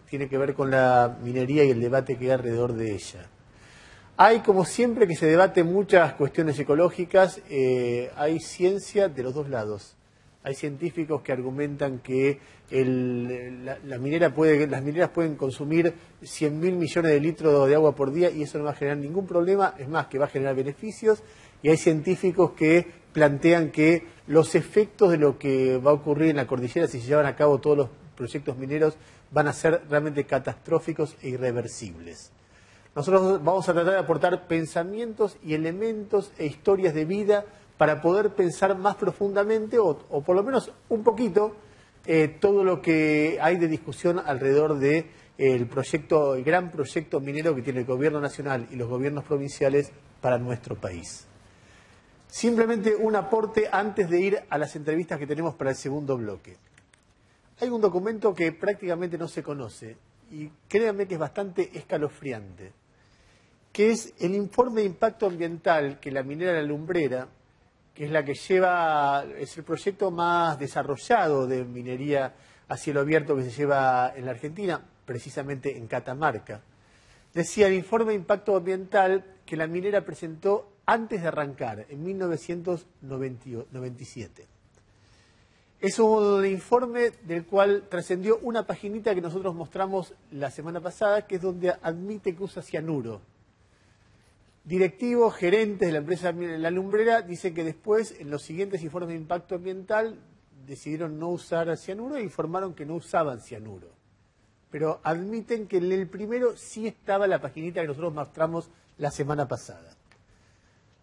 tiene que ver con la minería y el debate que hay alrededor de ella. Hay, como siempre, que se debate muchas cuestiones ecológicas, hay ciencia de los dos lados. Hay científicos que argumentan que las mineras pueden consumir 100.000 millones de litros de agua por día y eso no va a generar ningún problema, es más, que va a generar beneficios. Y hay científicos que plantean que los efectos de lo que va a ocurrir en la cordillera si se llevan a cabo todos los proyectos mineros van a ser realmente catastróficos e irreversibles. Nosotros vamos a tratar de aportar pensamientos y elementos e historias de vida para poder pensar más profundamente o por lo menos un poquito todo lo que hay de discusión alrededor de el gran proyecto minero que tiene el gobierno nacional y los gobiernos provinciales para nuestro país. Simplemente un aporte antes de ir a las entrevistas que tenemos para el segundo bloque. Hay un documento que prácticamente no se conoce y créanme que es bastante escalofriante, que es el informe de impacto ambiental que la minera La Lumbrera, que es la que es el proyecto más desarrollado de minería a cielo abierto que se lleva en la Argentina, precisamente en Catamarca. Decía el informe de impacto ambiental que la minera presentó antes de arrancar, en 1997. Es un informe del cual trascendió una paginita que nosotros mostramos la semana pasada, que es donde admite que usa cianuro. Directivos, gerentes de la empresa La Lumbrera dicen que después, en los siguientes informes de impacto ambiental, decidieron no usar cianuro e informaron que no usaban cianuro. Pero admiten que en el primero sí estaba la paginita que nosotros mostramos la semana pasada.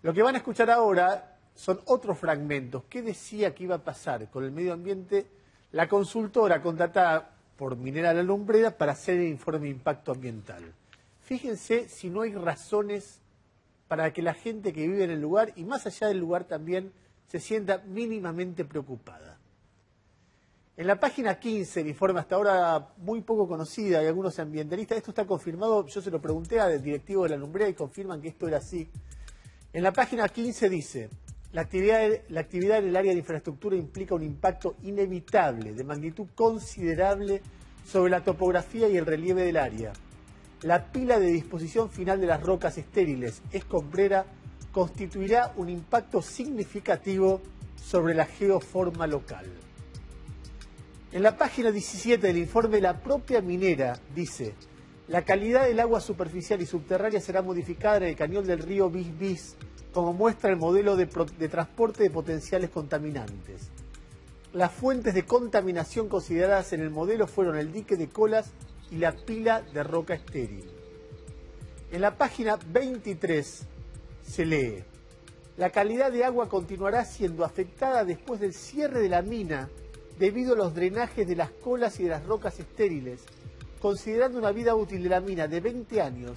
Lo que van a escuchar ahora son otros fragmentos. ¿Qué decía que iba a pasar con el medio ambiente la consultora contratada por Minera La Lumbrera para hacer el informe de impacto ambiental? Fíjense si no hay razones para que la gente que vive en el lugar y más allá del lugar también se sienta mínimamente preocupada. En la página 15, el informe hasta ahora muy poco conocida y algunos ambientalistas, esto está confirmado, yo se lo pregunté al directivo de La Lumbrera y confirman que esto era así. En la página 15 dice: la actividad en el área de infraestructura implica un impacto inevitable, de magnitud considerable sobre la topografía y el relieve del área. La pila de disposición final de las rocas estériles escombrera constituirá un impacto significativo sobre la geoforma local. En la página 17 del informe, la propia minera dice: la calidad del agua superficial y subterránea será modificada en el cañón del río Bis, como muestra el modelo de transporte de potenciales contaminantes. Las fuentes de contaminación consideradas en el modelo fueron el dique de Colas y la pila de roca estéril. En la página 23 se lee: la calidad de agua continuará siendo afectada después del cierre de la mina debido a los drenajes de las colas y de las rocas estériles, considerando una vida útil de la mina de 20 años,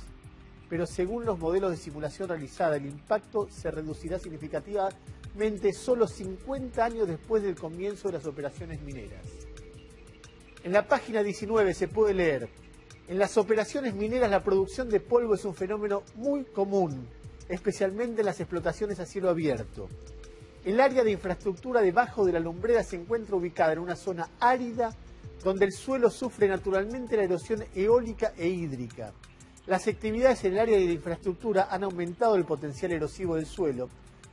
pero según los modelos de simulación realizada, el impacto se reducirá significativamente solo 50 años después del comienzo de las operaciones mineras. En la página 19 se puede leer: en las operaciones mineras la producción de polvo es un fenómeno muy común, especialmente en las explotaciones a cielo abierto. El área de infraestructura debajo de La Lumbrera se encuentra ubicada en una zona árida donde el suelo sufre naturalmente la erosión eólica e hídrica. Las actividades en el área de infraestructura han aumentado el potencial erosivo del suelo.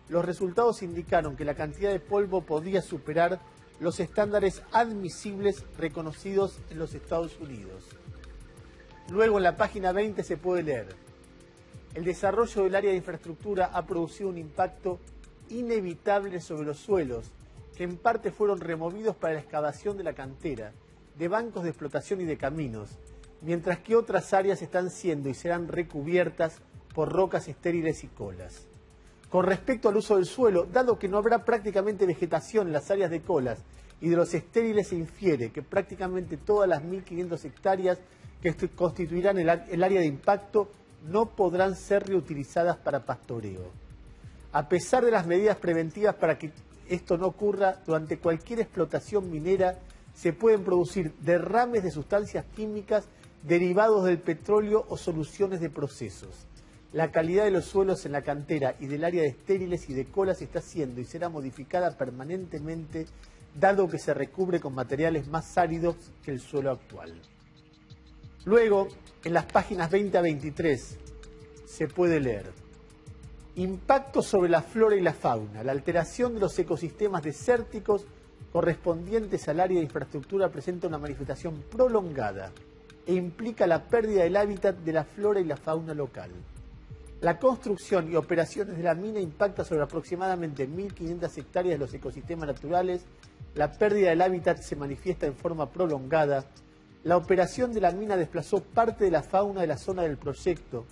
Los resultados indicaron que la cantidad de polvo podía superar los estándares admisibles reconocidos en los Estados Unidos. Luego, en la página 20 se puede leer: el desarrollo del área de infraestructura ha producido un impacto inevitable sobre los suelos, que en parte fueron removidos para la excavación de la cantera, de bancos de explotación y de caminos, mientras que otras áreas están siendo y serán recubiertas por rocas estériles y colas. Con respecto al uso del suelo, dado que no habrá prácticamente vegetación en las áreas de colas y de los estériles, se infiere que prácticamente todas las 1.500 hectáreas que constituirán el área de impacto no podrán ser reutilizadas para pastoreo. A pesar de las medidas preventivas para que esto no ocurra, durante cualquier explotación minera se pueden producir derrames de sustancias químicas derivados del petróleo o soluciones de procesos. La calidad de los suelos en la cantera y del área de estériles y de colas está siendo y será modificada permanentemente, dado que se recubre con materiales más áridos que el suelo actual. Luego, en las páginas 20 a 23, se puede leer: impacto sobre la flora y la fauna. La alteración de los ecosistemas desérticos correspondientes al área de infraestructura presenta una manifestación prolongada e implica la pérdida del hábitat de la flora y la fauna local. La construcción y operaciones de la mina impacta sobre aproximadamente 1.500 hectáreas de los ecosistemas naturales. La pérdida del hábitat se manifiesta en forma prolongada. La operación de la mina desplazó parte de la fauna de la zona del proyecto.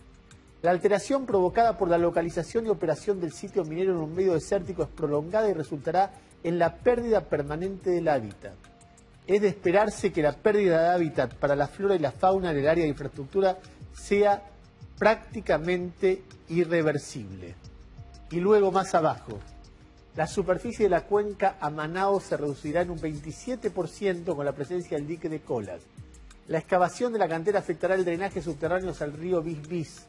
La alteración provocada por la localización y operación del sitio minero en un medio desértico es prolongada y resultará en la pérdida permanente del hábitat. Es de esperarse que la pérdida de hábitat para la flora y la fauna en el área de infraestructura sea prácticamente irreversible. Y luego más abajo, la superficie de la cuenca Amanao se reducirá en un 27% con la presencia del dique de Colas. La excavación de la cantera afectará el drenaje subterráneo al río Bis.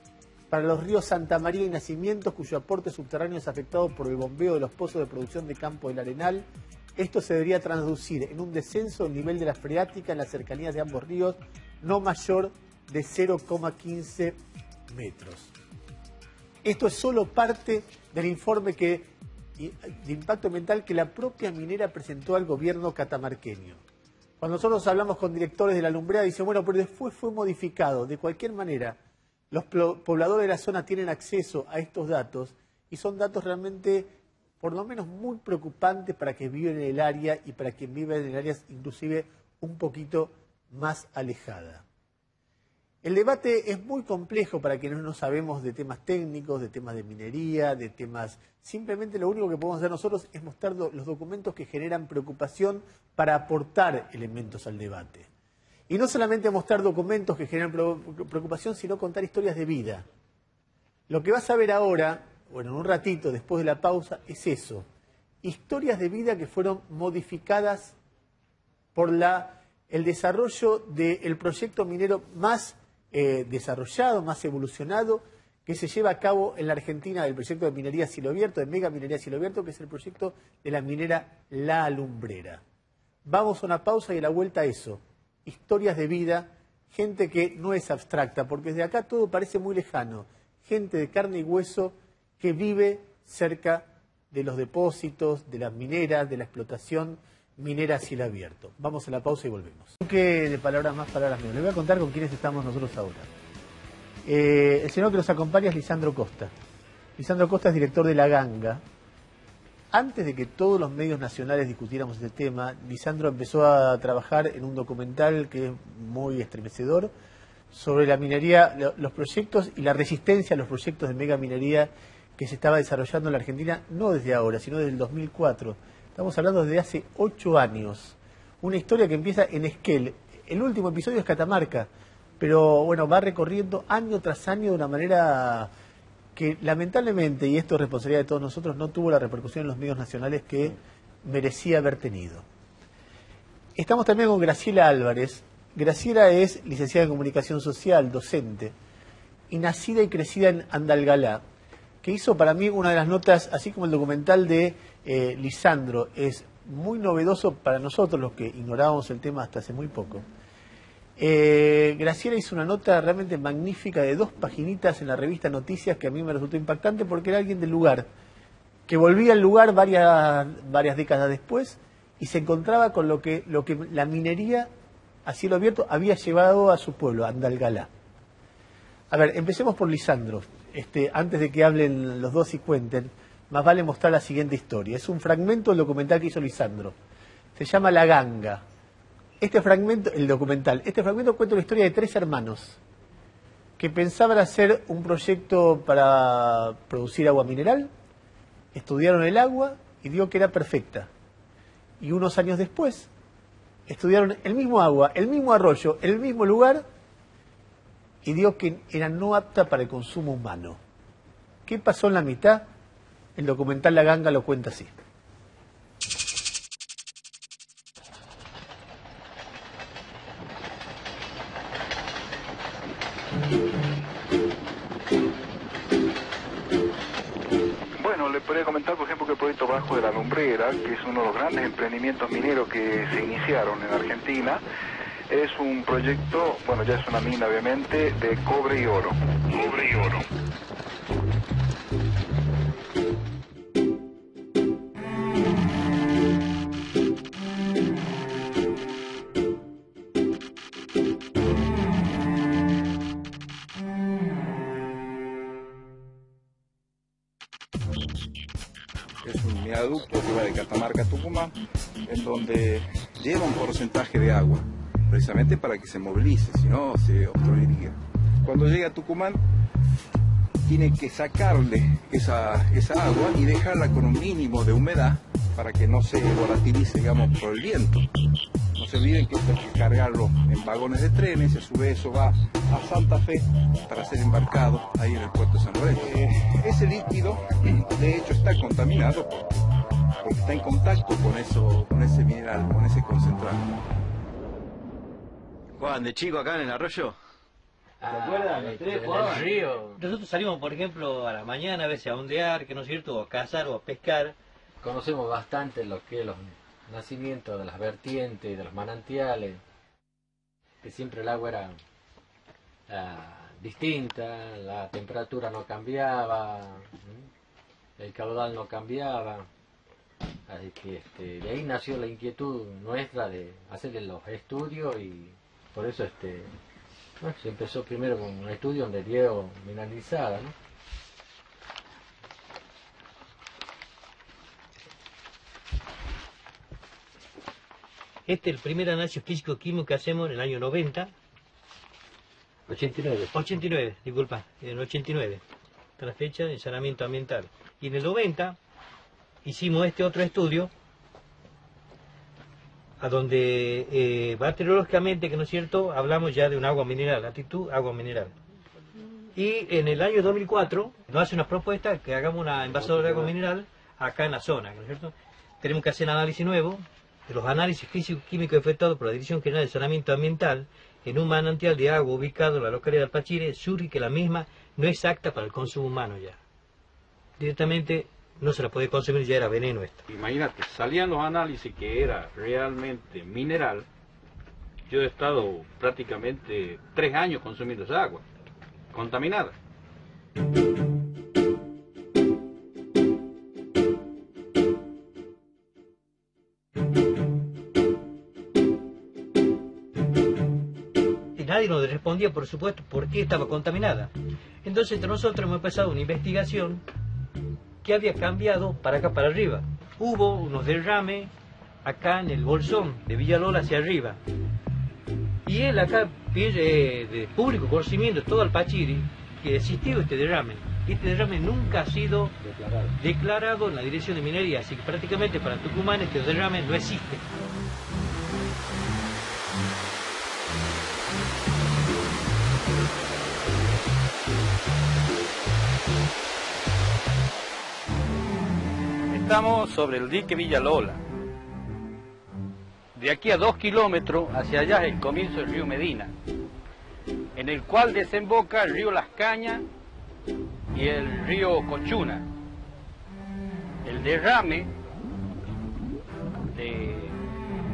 Para los ríos Santa María y Nacimientos, cuyo aporte subterráneo es afectado por el bombeo de los pozos de producción de Campo del Arenal, esto se debería traducir en un descenso del nivel de la freática en las cercanías de ambos ríos, no mayor de 0,15 metros. Esto es solo parte del informe de impacto ambiental que la propia minera presentó al gobierno catamarqueño. Cuando nosotros hablamos con directores de la lumbrera, dicen, bueno, pero después fue modificado. De cualquier manera, los pobladores de la zona tienen acceso a estos datos y son datos realmente, por lo menos, muy preocupantes para quien vive en el área y para quien vive en áreas inclusive un poquito más alejadas. El debate es muy complejo para quienes no sabemos de temas técnicos, de temas de minería, de temas... Simplemente lo único que podemos hacer nosotros es mostrar los documentos que generan preocupación para aportar elementos al debate. Y no solamente mostrar documentos que generan preocupación, sino contar historias de vida. Lo que vas a ver ahora, bueno, en un ratito después de la pausa, es eso. Historias de vida que fueron modificadas por el desarrollo del proyecto minero más desarrollado, más evolucionado, que se lleva a cabo en la Argentina, del proyecto de minería a cielo abierto, de mega minería a cielo abierto, que es el proyecto de la minera La Lumbrera. Vamos a una pausa y a la vuelta a eso. Historias de vida, gente que no es abstracta, porque desde acá todo parece muy lejano. Gente de carne y hueso que vive cerca de los depósitos, de las mineras, de la explotación minera a cielo abierto. Vamos a la pausa y volvemos. Que de palabras más, palabras menos. Les voy a contar con quiénes estamos nosotros ahora. El señor que nos acompaña es Lisandro Costa. Lisandro Costa es director de La Ganga. Antes de que todos los medios nacionales discutiéramos este tema, Lisandro empezó a trabajar en un documental que es muy estremecedor sobre la minería, los proyectos y la resistencia a los proyectos de mega minería que se estaba desarrollando en la Argentina, no desde ahora, sino desde el 2004. Estamos hablando desde hace 8 años. Una historia que empieza en Esquel. El último episodio es Catamarca, pero bueno, va recorriendo año tras año de una manera que lamentablemente, y esto es responsabilidad de todos nosotros, no tuvo la repercusión en los medios nacionales que merecía haber tenido. Estamos también con Graciela Álvarez. Graciela es licenciada en Comunicación Social, docente, y nacida y crecida en Andalgalá, que hizo para mí una de las notas, así como el documental de Lisandro, es muy novedoso para nosotros, los que ignorábamos el tema hasta hace muy poco. Graciela hizo una nota realmente magnífica de 2 paginitas en la revista Noticias que a mí me resultó impactante porque era alguien del lugar, que volvía al lugar varias décadas después y se encontraba con lo que la minería a cielo abierto había llevado a su pueblo, a Andalgalá. A ver, empecemos por Lisandro. Antes de que hablen los dos y cuenten, más vale mostrar la siguiente historia. Es un fragmento del documental que hizo Lisandro. Se llama La Ganga. Este fragmento cuenta la historia de 3 hermanos que pensaban hacer un proyecto para producir agua mineral, estudiaron el agua y dio que era perfecta. Y unos años después estudiaron el mismo agua, el mismo arroyo, el mismo lugar y dio que era no apta para el consumo humano. ¿Qué pasó en la mitad? El documental La Ganga lo cuenta así. Bueno, le podría comentar, por ejemplo, que el proyecto Bajo de la Lumbrera, que es uno de los grandes emprendimientos mineros que se iniciaron en Argentina, es un proyecto, bueno, ya es una mina obviamente, de cobre y oro. Cobre y oro. Es un viaducto que va de Catamarca a Tucumán, en donde lleva un porcentaje de agua, precisamente para que se movilice, si no se obstruiría. Cuando llega a Tucumán, tiene que sacarle esa agua y dejarla con un mínimo de humedad para que no se volatilice, digamos, por el viento. No se olviden que esto hay que cargarlo en vagones de trenes, y a su vez eso va a Santa Fe para ser embarcado ahí en el puerto de San Lorenzo. Ese líquido, de hecho, está contaminado porque está en contacto con ese mineral, con ese concentrado. Juan, de chico acá en el arroyo. ¿Te acuerdas? En el río. Nosotros salimos, por ejemplo, a la mañana a veces a ondear, que no es cierto, o a cazar o a pescar. Conocemos bastante lo que es los nacimientos de las vertientes, de los manantiales, que siempre el agua era distinta, la temperatura no cambiaba, el caudal no cambiaba. Así que de ahí nació la inquietud nuestra de hacerle los estudios y por eso bueno, se empezó primero con un estudio donde dio mineralizada, ¿no? Este es el primer análisis físico-químico que hacemos en el año 90. 89, disculpa, en el 89. Hasta la fecha de saneamiento ambiental. Y en el 90 hicimos este otro estudio, a donde bacteriológicamente, que no es cierto, hablamos ya de un agua mineral, actitud agua mineral. Y en el año 2004 nos hace una propuesta que hagamos una envasadora de agua mineral acá en la zona, ¿no es cierto? Tenemos que hacer un análisis nuevo de los análisis físico-químicos efectuados por la Dirección General de Saneamiento Ambiental en un manantial de agua ubicado en la localidad de Alpachire, surge que la misma no es apta para el consumo humano ya. Directamente no se la puede consumir, ya era veneno esto. Imagínate, salían los análisis que era realmente mineral. Yo he estado prácticamente 3 años consumiendo esa agua, contaminada. Y nadie nos respondía, por supuesto, por qué estaba contaminada. Entonces entre nosotros hemos empezado una investigación que había cambiado para acá, para arriba. Hubo unos derrames acá en el bolsón de Villalola hacia arriba. Y él acá pide de público conocimiento, todo Alpachiri, que existió este derrame. Este derrame nunca ha sido declarado en la Dirección de Minería, así que prácticamente para Tucumán este derrame no existe. Estamos sobre el dique Villalola. De aquí a 2 kilómetros hacia allá es el comienzo del río Medina, en el cual desemboca el río Las Cañas y el río Cochuna. El derrame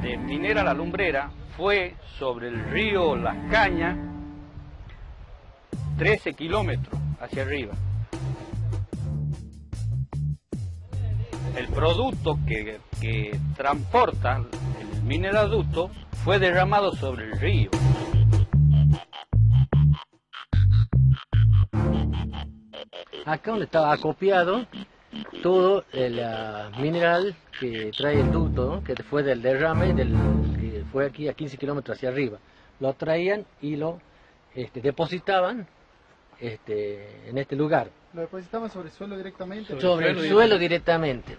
de Minera La Lumbrera fue sobre el río Las Cañas 13 kilómetros hacia arriba. El producto que transporta el mineraducto fue derramado sobre el río. Acá donde estaba acopiado todo el mineral que trae el ducto, ¿no? Que fue del derrame, que fue aquí a 15 kilómetros hacia arriba. Lo traían y lo depositaban en este lugar. ¿Lo depositaban sobre el suelo directamente? Sobre el suelo directamente.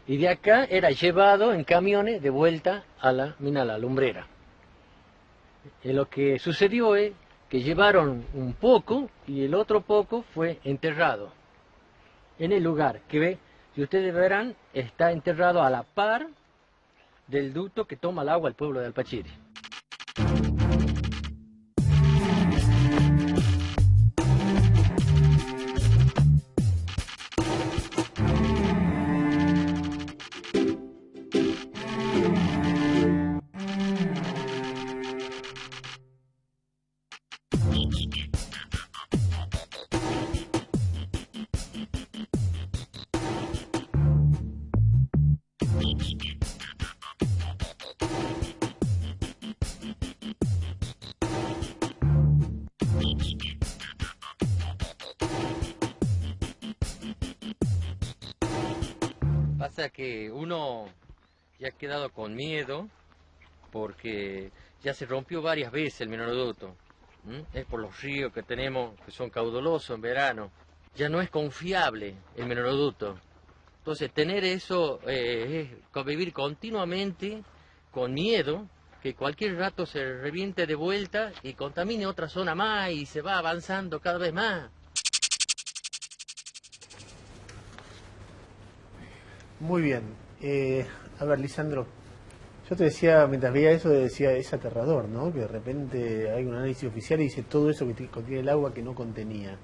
Y de acá era llevado en camiones de vuelta a la mina La Lumbrera. Lo que sucedió es que llevaron un poco y el otro poco fue enterrado en el lugar que si ustedes verán, está enterrado a la par del ducto que toma el agua al pueblo de Alpachiri. Pasa que uno ya ha quedado con miedo porque ya se rompió varias veces el mineroducto. Es por los ríos que tenemos que son caudalosos en verano. Ya no es confiable el mineroducto. Entonces tener eso es convivir continuamente con miedo que cualquier rato se reviente de vuelta y contamine otra zona más y se va avanzando cada vez más. Muy bien. A ver, Lisandro, yo te decía, mientras veía eso, decía, es aterrador, ¿no? Que de repente hay un análisis oficial y dice todo eso que contiene el agua que no contenía.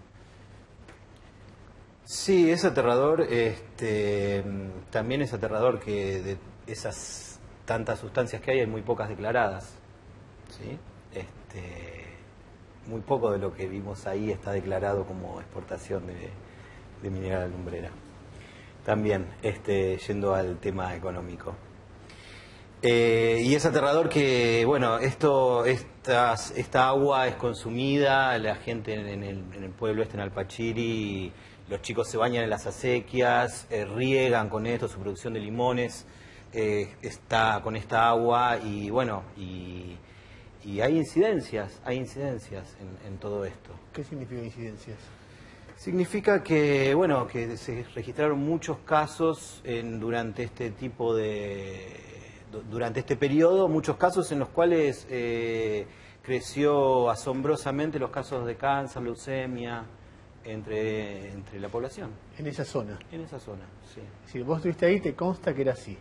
Sí, es aterrador. También es aterrador que de esas tantas sustancias que hay muy pocas declaradas. ¿Sí? Muy poco de lo que vimos ahí está declarado como exportación de mineral alumbrera. También, yendo al tema económico. Y es aterrador que, bueno, esta agua es consumida, la gente en el pueblo en Alpachiri, los chicos se bañan en las acequias, riegan con esto su producción de limones, está con esta agua y, bueno, y hay incidencias en todo esto. ¿Qué significa incidencias? Significa que, bueno, que se registraron muchos casos durante este periodo, muchos casos en los cuales creció asombrosamente los casos de cáncer, leucemia entre la población. En esa zona. En esa zona, sí. Si vos estuviste ahí, ¿te consta que era así?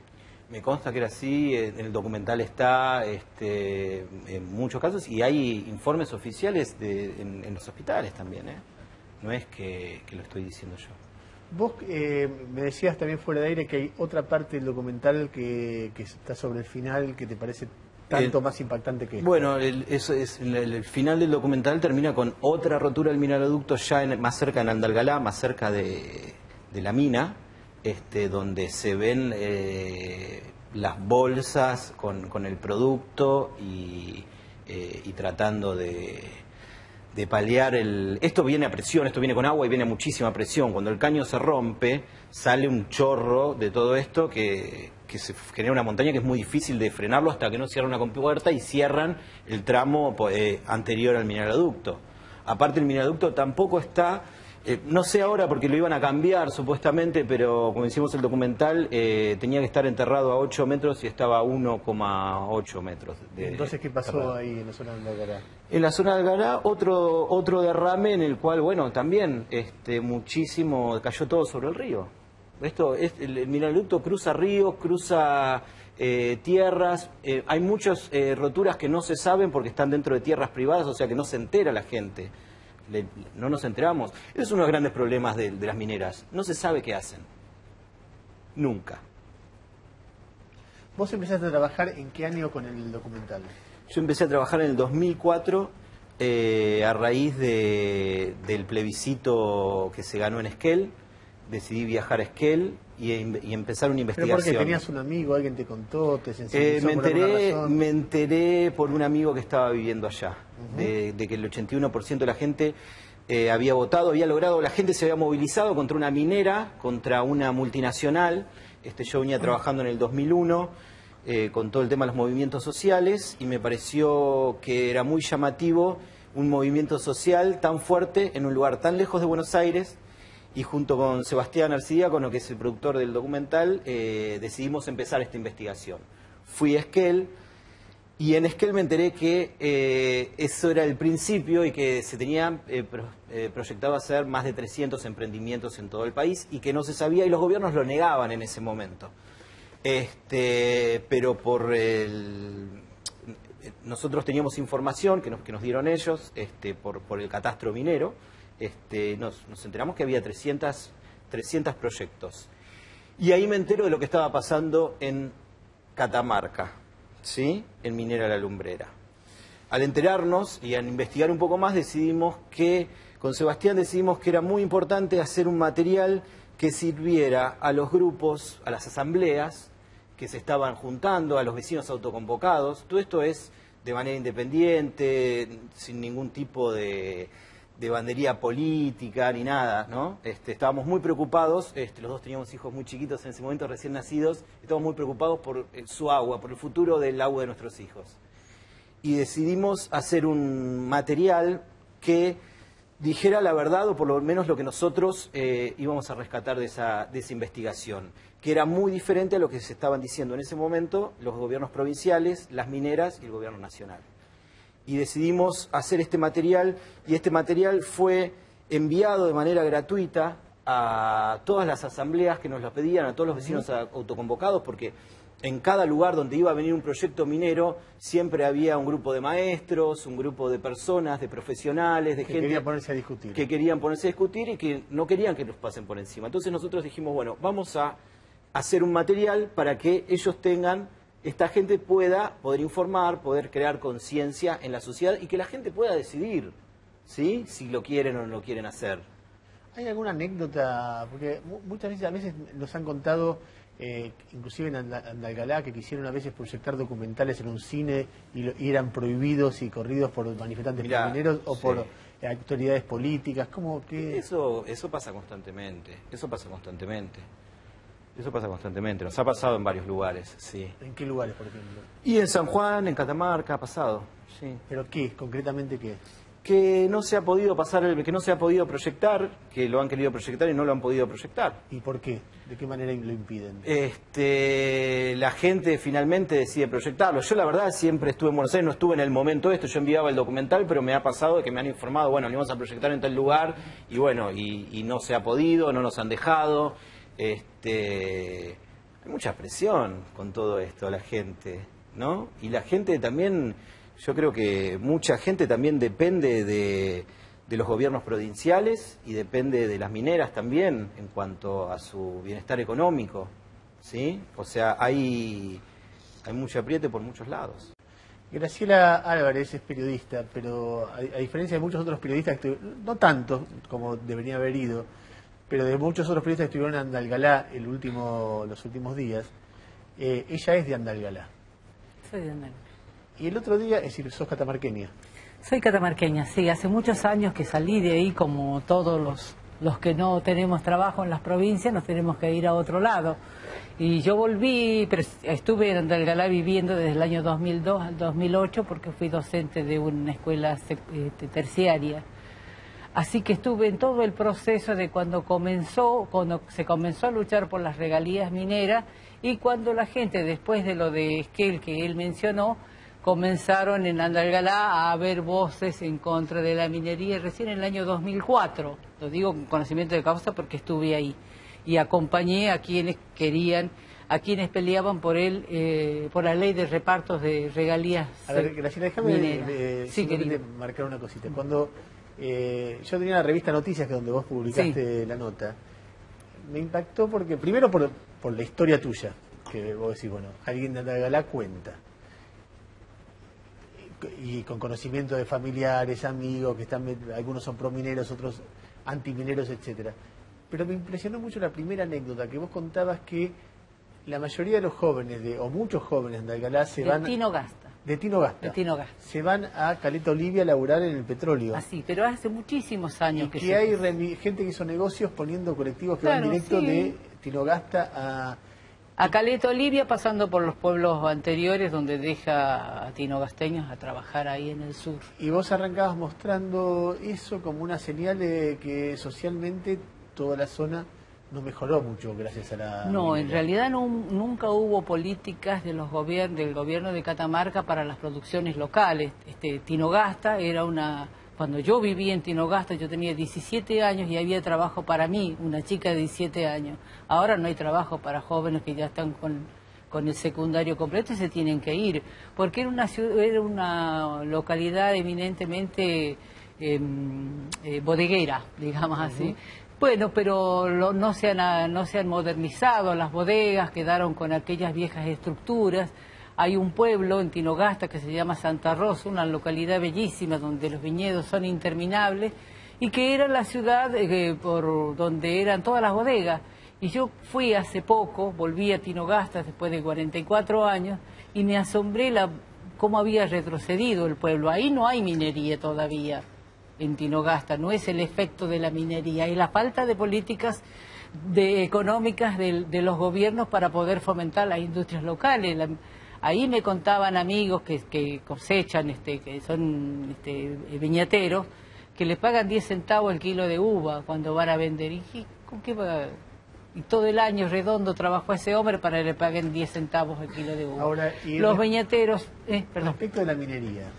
Me consta que era así, en el documental está, en muchos casos, y hay informes oficiales en los hospitales también, ¿eh? No es que lo estoy diciendo yo. Vos me decías también fuera de aire que hay otra parte del documental que está sobre el final que te parece tanto más impactante que esto. Bueno, el final del documental termina con otra rotura del mineroducto ya más cerca en Andalgalá, más cerca de la mina, donde se ven las bolsas con el producto y tratando de paliar esto viene a presión, esto viene con agua y viene a muchísima presión. Cuando el caño se rompe, sale un chorro de todo esto que se genera una montaña que es muy difícil de frenarlo hasta que no cierran una compuerta y cierran el tramo anterior al mineroducto. Aparte el mineroducto tampoco está, no sé ahora porque lo iban a cambiar supuestamente, pero como hicimos el documental, tenía que estar enterrado a 8 metros y estaba a 1,8 metros. Entonces, ¿qué pasó ahí en la zona de Algará? En la zona de Algará, otro derrame en el cual, bueno, también muchísimo, cayó todo sobre el río. El mineroducto cruza ríos, cruza tierras, hay muchas roturas que no se saben porque están dentro de tierras privadas, o sea que no se entera la gente. No nos enteramos. Ese es uno de los grandes problemas de las mineras. No se sabe qué hacen. Nunca. ¿Vos empezaste a trabajar en qué año con el documental? Yo empecé a trabajar en el 2004 a raíz del plebiscito que se ganó en Esquel. Decidí viajar a Esquel y empezar una investigación. ¿Pero porque tenías un amigo, alguien te contó, te sensibilizó me enteré por un amigo que estaba viviendo allá, de que el 81% de la gente había votado, había logrado, la gente se había movilizado contra una minera, contra una multinacional. Yo venía trabajando en el 2001 con todo el tema de los movimientos sociales y me pareció que era muy llamativo un movimiento social tan fuerte en un lugar tan lejos de Buenos Aires. Y junto con Sebastián Arcidiácono, que es el productor del documental, decidimos empezar esta investigación. Fui a Esquel y en Esquel me enteré que eso era el principio y que se tenía proyectado hacer más de 300 emprendimientos en todo el país y que no se sabía y los gobiernos lo negaban en ese momento. Pero nosotros teníamos información que nos dieron ellos por el catastro minero. Nos enteramos que había 300 proyectos. Y ahí me entero de lo que estaba pasando en Catamarca, ¿sí? En Minera La Lumbrera. al enterarnos y al investigar un poco más, con Sebastián decidimos que era muy importante hacer un material que sirviera a los grupos, a las asambleas que se estaban juntando, a los vecinos autoconvocados. Todo esto es de manera independiente, sin ningún tipo de bandería política ni nada, ¿no? Estábamos muy preocupados, los dos teníamos hijos muy chiquitos en ese momento, recién nacidos, estábamos muy preocupados por su agua, por el futuro del agua de nuestros hijos. Y decidimos hacer un material que dijera la verdad, o por lo menos lo que nosotros íbamos a rescatar de esa investigación, que era muy diferente a lo que se estaban diciendo en ese momento los gobiernos provinciales, las mineras y el gobierno nacional. Y decidimos hacer este material, y este material fue enviado de manera gratuita a todas las asambleas que nos lo pedían, a todos los vecinos autoconvocados, porque en cada lugar donde iba a venir un proyecto minero siempre había un grupo de maestros, un grupo de personas, de profesionales, de gente que querían ponerse a discutir. Que querían ponerse a discutir y que no querían que nos pasen por encima. Entonces nosotros dijimos, bueno, vamos a hacer un material para que ellos tengan, esta gente pueda poder informar, poder crear conciencia en la sociedad y que la gente pueda decidir, ¿sí?, si lo quieren o no lo quieren hacer. ¿Hay alguna anécdota? Porque muchas veces nos han contado, inclusive en Andalgalá, que quisieron a veces proyectar documentales en un cine y eran prohibidos y corridos por manifestantes mineros o por autoridades políticas. ¿Cómo que eso pasa constantemente? Eso pasa constantemente. Nos ha pasado en varios lugares, sí. ¿En qué lugares, por ejemplo? Y en San Juan, en Catamarca, ha pasado, sí. ¿Pero qué? ¿Concretamente qué? Que no se ha podido que no se ha podido proyectar, que lo han querido proyectar y no lo han podido proyectar. ¿Y por qué? ¿De qué manera lo impiden? La gente finalmente decide proyectarlo. Yo la verdad siempre estuve en Buenos Aires, no estuve en el momento yo enviaba el documental, pero me ha pasado de que me han informado, bueno, lo íbamos a proyectar en tal lugar, y bueno, y no se ha podido, no nos han dejado. Hay mucha presión con todo esto, la gente, ¿no? Y la gente también, yo creo que mucha gente también depende de los gobiernos provinciales y depende de las mineras también en cuanto a su bienestar económico, ¿sí? O sea, hay mucho apriete por muchos lados. Graciela Álvarez es periodista, pero a diferencia de muchos otros periodistas, no tanto como debería haber ido, pero de muchos otros periodistas que estuvieron en Andalgalá los últimos días, ella es de Andalgalá. Soy de Andalgalá. Y el otro día, es decir, sos catamarqueña. Soy catamarqueña, sí. Hace muchos años que salí de ahí, como todos los que no tenemos trabajo en las provincias, nos tenemos que ir a otro lado. Y yo volví, pero estuve en Andalgalá viviendo desde el año 2002 al 2008, porque fui docente de una escuela terciaria. Así que estuve en todo el proceso de cuando se comenzó a luchar por las regalías mineras y cuando la gente, después de lo de Esquel que él mencionó, comenzaron en Andalgalá a haber voces en contra de la minería recién en el año 2004. Lo digo con conocimiento de causa porque estuve ahí y acompañé a quienes peleaban por la ley de repartos de regalías. A ver, Graciela, déjame marcar una cosita. Cuando yo tenía la revista Noticias, que es donde vos publicaste la nota, me impactó porque, primero por la historia tuya, que vos decís, bueno, alguien de Andalgalá cuenta, y con conocimiento de familiares, amigos, que algunos son promineros, otros antimineros, etcétera. Pero me impresionó mucho la primera anécdota, que vos contabas que la mayoría de los jóvenes, o muchos jóvenes de Andalgalá se van... De Tinogasta. Se van a Caleta Olivia a laburar en el petróleo. Así, pero hace muchísimos años y que hay gente que hizo negocios poniendo colectivos que van directo de Tinogasta a Caleta Olivia, pasando por los pueblos anteriores donde deja a tinogasteños a trabajar ahí en el sur. Y vos arrancabas mostrando eso como una señal de que socialmente toda la zona no mejoró mucho gracias a la... No, en realidad nunca hubo políticas del gobierno de Catamarca para las producciones locales. Tinogasta era Cuando yo vivía en Tinogasta, yo tenía 17 años y había trabajo para mí, una chica de 17 años. Ahora no hay trabajo para jóvenes que ya están con el secundario completo y se tienen que ir, porque era una localidad eminentemente bodeguera, digamos así. Bueno, pero no se han modernizado las bodegas, quedaron con aquellas viejas estructuras. Hay un pueblo en Tinogasta que se llama Santa Rosa, una localidad bellísima donde los viñedos son interminables y que era la ciudad por donde eran todas las bodegas. Y yo fui hace poco, volví a Tinogasta después de 44 años y me asombré cómo había retrocedido el pueblo. Ahí no hay minería todavía en Tinogasta, no es el efecto de la minería, y la falta de políticas económicas de los gobiernos para poder fomentar las industrias locales. Ahí me contaban amigos que cosechan, que son viñateros, que le pagan 10 centavos el kilo de uva cuando van a vender. ¿Y con qué va? Y todo el año redondo trabajó ese hombre para que le paguen 10 centavos el kilo de uva. Ahora, los viñateros... Respecto de la minería,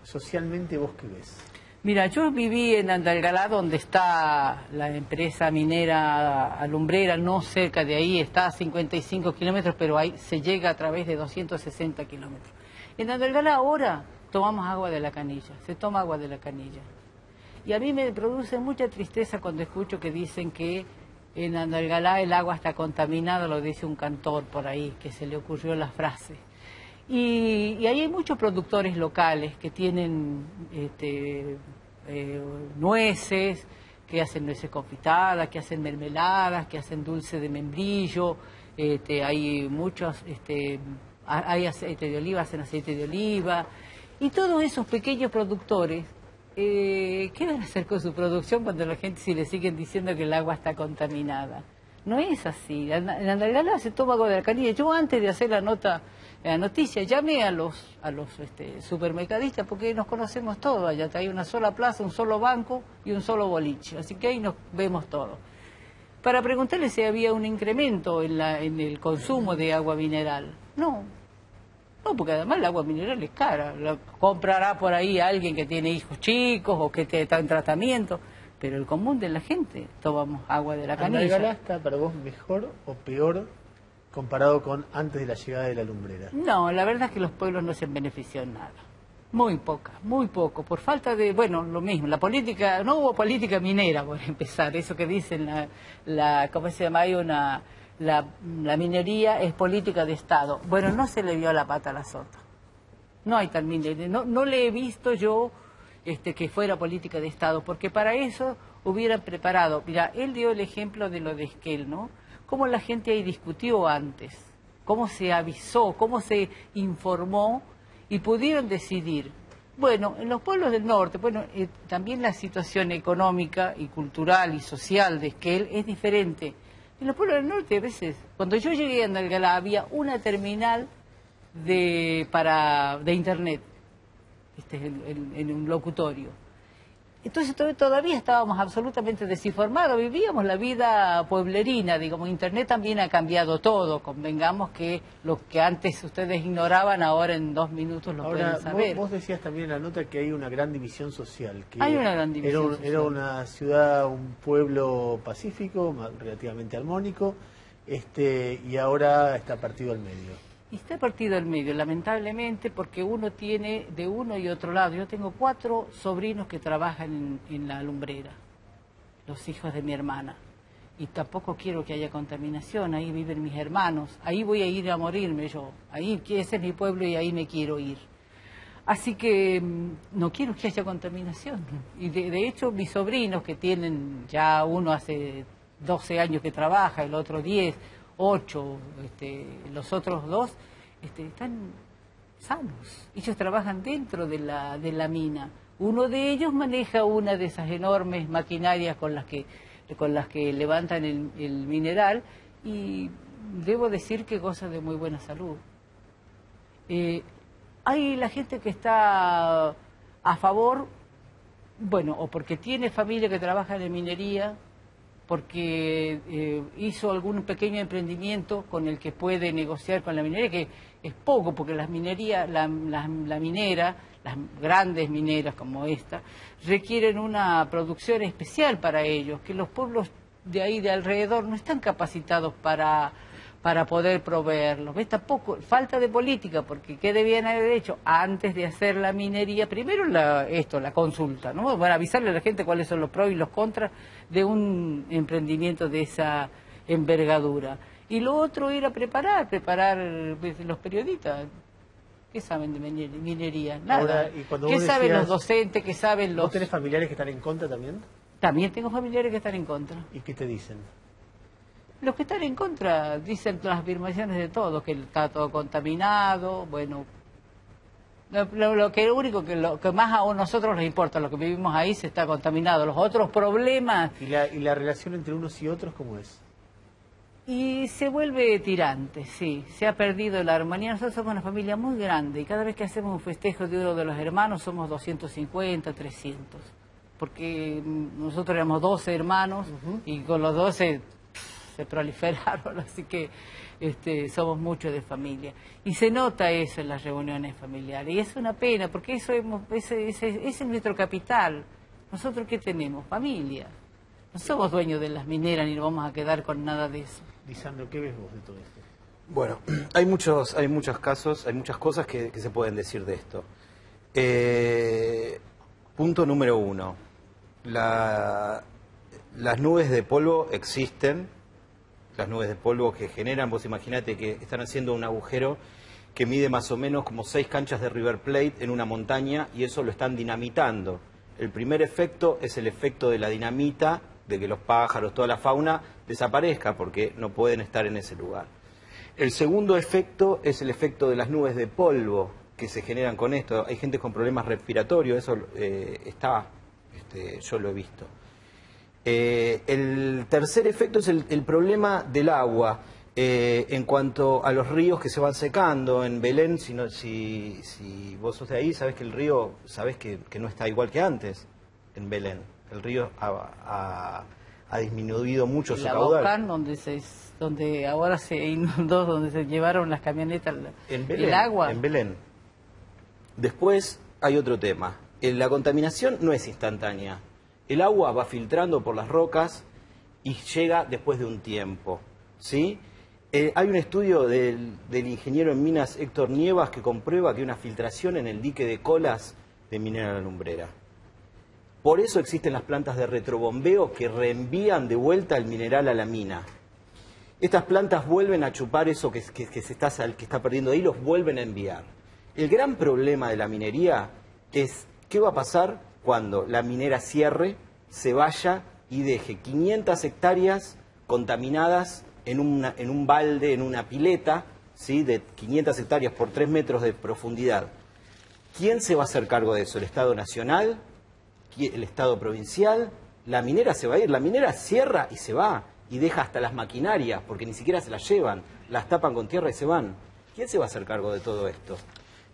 socialmente, ¿vos qué ves? Mira, yo viví en Andalgalá, donde está la empresa minera alumbrera, no cerca de ahí, está a 55 kilómetros, pero ahí se llega a través de 260 kilómetros. En Andalgalá ahora tomamos agua de la canilla, se toma agua de la canilla. Y a mí me produce mucha tristeza cuando escucho que dicen que en Andalgalá el agua está contaminada, lo dice un cantor por ahí, que se le ocurrió la frase. Y ahí hay muchos productores locales que tienen nueces, que hacen nueces confitadas, que hacen mermeladas, que hacen dulce de membrillo, hay muchos, hay aceite de oliva, hacen aceite de oliva, y todos esos pequeños productores, ¿qué van a hacer con su producción cuando la gente si le siguen diciendo que el agua está contaminada? No es así. En Andalgalá se toma agua de la canilla. Yo antes de hacer la noticia llamé a los supermercadistas porque nos conocemos todos. Allá hay una sola plaza, un solo banco y un solo boliche. Así que ahí nos vemos todos. Para preguntarles si había un incremento en el consumo de agua mineral. No, porque además el agua mineral es cara. La comprará por ahí alguien que tiene hijos chicos o que está en tratamiento. Pero el común de la gente tomamos agua de la canilla. ¿Andalgalá está para vos mejor o peor comparado con antes de la llegada de la lumbrera? No, la verdad es que los pueblos no se han beneficiado en nada. Muy poco. Por falta de, lo mismo, la política, no hubo política minera, por empezar. Eso que dicen, ¿cómo se llama? Hay la minería es política de Estado. Bueno, no se le dio la pata a la sota. No hay tal minería. No le he visto yo que fuera política de Estado, porque para eso hubieran preparado. Mira, él dio el ejemplo de lo de Esquel, ¿no? Cómo la gente ahí discutió antes, cómo se avisó, cómo se informó y pudieron decidir. Bueno, en los pueblos del norte, también la situación económica y cultural y social de Esquel es diferente. En los pueblos del norte a veces, cuando yo llegué a Andalgalá había una terminal de internet. En un locutorio. Entonces todavía estábamos absolutamente desinformados, vivíamos la vida pueblerina, digamos, Internet también ha cambiado todo, convengamos que lo que antes ustedes ignoraban, ahora en 2 minutos lo pueden saber. Vos decías también en la nota que hay una gran división social. Que hay una gran división social. Era una ciudad, un pueblo pacífico, relativamente armónico, y ahora está partido al medio. Y está partido al medio, lamentablemente, porque uno tiene de uno y otro lado. Yo tengo 4 sobrinos que trabajan en la lumbrera, los hijos de mi hermana. Y tampoco quiero que haya contaminación, ahí viven mis hermanos, ahí voy a ir a morirme yo. Ese es mi pueblo y ahí me quiero ir. Así que no quiero que haya contaminación. Y de hecho mis sobrinos que tienen, ya uno hace 12 años que trabaja, el otro 10, 8, los otros 2 están sanos. Ellos trabajan dentro de la mina. Uno de ellos maneja una de esas enormes maquinarias con las que levantan el mineral y debo decir que goza de muy buena salud. Hay la gente que está a favor, o porque tiene familia que trabaja en minería, porque hizo algún pequeño emprendimiento con el que puede negociar con la minería, que es poco, porque las minerías, la minera, las grandes mineras como esta, requieren una producción especial para ellos, que los pueblos de ahí de alrededor no están capacitados para poder proveerlos. ¿Ves? Tampoco, falta de política, porque ¿qué debían haber hecho antes de hacer la minería? Primero la consulta, ¿no? Para avisarle a la gente cuáles son los pros y los contras de un emprendimiento de esa envergadura. Y lo otro era preparar los periodistas. ¿Qué saben de minería? Nada. Ahora, y cuando ¿Qué vos saben decías- los docentes? ¿Qué saben los...? ¿Vos tenés familiares que están en contra también? También tengo familiares que están en contra. ¿Y qué te dicen? Los que están en contra dicen las afirmaciones de todos, que está todo contaminado, bueno... Lo que más a nosotros nos importa, lo que vivimos ahí se está contaminado. Los otros problemas... ¿Y la relación entre unos y otros cómo es? Y se vuelve tirante, sí. Se ha perdido la armonía. Nosotros somos una familia muy grande y cada vez que hacemos un festejo de uno de los hermanos somos 250, 300. Porque nosotros éramos 12 hermanos y con los 12 se proliferaron, así que somos muchos de familia. Y se nota eso en las reuniones familiares. Y es una pena porque ese es nuestro capital. ¿Nosotros qué tenemos? Familia. No somos dueños de las mineras ni nos vamos a quedar con nada de eso. Lisandro, ¿qué ves vos de todo esto? Bueno, hay muchos casos, hay muchas cosas que se pueden decir de esto. Punto número 1. Las nubes de polvo existen, las nubes de polvo que generan, vos imaginate que están haciendo un agujero que mide más o menos como 6 canchas de River Plate en una montaña y eso lo están dinamitando. El primer efecto es el efecto de la dinamita, de que los pájaros, toda la fauna desaparezca porque no pueden estar en ese lugar. El segundo efecto es el efecto de las nubes de polvo que se generan con esto. Hay gente con problemas respiratorios, eso yo lo he visto. El tercer efecto es el problema del agua. En cuanto a los ríos que se van secando, en Belén, si vos sos de ahí, sabés que el río, sabés que no está igual que antes en Belén. El río ha disminuido mucho su caudal. Bocán, donde ahora se inundó, donde se llevaron las camionetas, En Belén, el agua. En Belén. Después hay otro tema. La contaminación no es instantánea. El agua va filtrando por las rocas y llega después de un tiempo, ¿sí? Hay un estudio del ingeniero en minas Héctor Nievas que comprueba que hay una filtración en el dique de Colas de Minera La Lumbrera. Por eso existen las plantas de retrobombeo que reenvían de vuelta el mineral a la mina. Estas plantas vuelven a chupar eso que está perdiendo ahí, los vuelven a enviar. El gran problema de la minería es qué va a pasar cuando la minera cierre, se vaya y deje 500 hectáreas contaminadas en un balde, en una pileta, ¿sí? De 500 hectáreas por 3 metros de profundidad. ¿Quién se va a hacer cargo de eso? ¿El Estado Nacional? ¿El Estado Provincial? La minera se va a ir, la minera cierra y se va, y deja hasta las maquinarias, porque ni siquiera se las llevan, las tapan con tierra y se van. ¿Quién se va a hacer cargo de todo esto?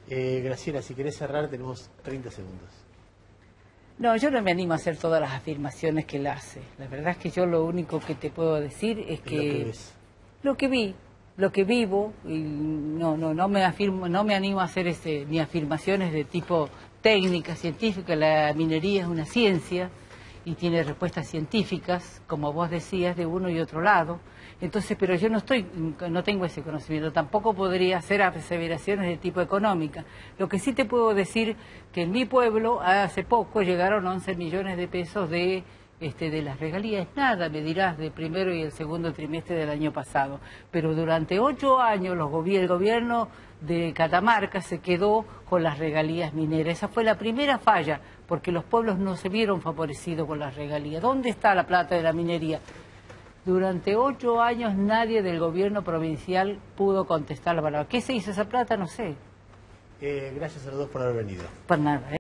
Graciela, si querés cerrar, tenemos 30 segundos. No, yo no me animo a hacer todas las afirmaciones que él hace. La verdad es que yo lo único que te puedo decir es que lo que vi, lo que vivo, y no me animo a hacer ni afirmaciones de tipo técnica, científica. La minería es una ciencia y tiene respuestas científicas, como vos decías, de uno y otro lado. Entonces, pero yo no tengo ese conocimiento, tampoco podría hacer aseveraciones de tipo económica. Lo que sí te puedo decir que en mi pueblo hace poco llegaron 11 millones de pesos de las regalías. Nada, me dirás, del primero y el segundo trimestre del año pasado. Pero durante 8 años el gobierno de Catamarca se quedó con las regalías mineras. Esa fue la primera falla, porque los pueblos no se vieron favorecidos con las regalías. ¿Dónde está la plata de la minería? Durante 8 años nadie del gobierno provincial pudo contestar la palabra. ¿Qué se hizo esa plata? No sé. Gracias a los dos por haber venido. Por nada.